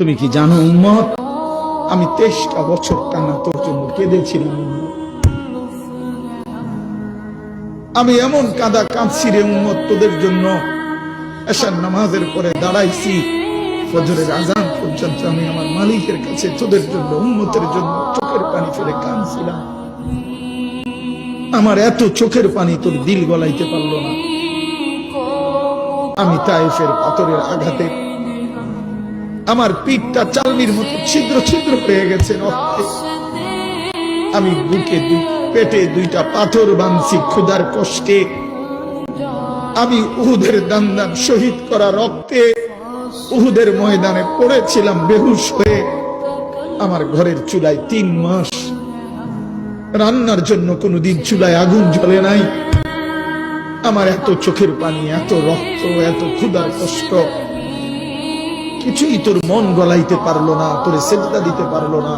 তুমি কি জানো উম্মত, আমি 23টা বছর টানা তোর জন্য কেঁদেছিলাম। আমি এমন কাঁদা কাঁদছি রে উম্মত তোদের জন্য। এশার নামাজের পরে দাঁড়াইছি, ফজরের আজান পর্যন্ত আমি আমার মালিকের কাছে তোদের জন্য, উম্মতের জন্য চোখের পানি ফেলে কাঁদছিলাম। আমার এত চোখের পানি তোর দিল গলাইতে পারলো না। আমি তায়েফের পাথরের আঘাতে আমার পিঠটা চালনির মতো ছিদ্র ছিদ্র হয়ে গেছে রক্তে। আমি বুকে পেটে 2টা পাথর বাঁধছি ক্ষুধার কষ্টে। আমি উহুদের দান শহীদ করা রক্তে উহুদের ময়দানে পড়েছিলাম বেহুশ হয়ে। আমার ঘরের চুলায় 3 মাস রান্নার জন্য কোনোদিন চুলায় আগুন জ্বলে নাই। আমার এত চোখের পানি, এত রক্ত, এত ক্ষুধার কষ্ট, কিছুই তোর মন গলাইতে পারলো না, তোরে সেজদা দিতে পারলো না।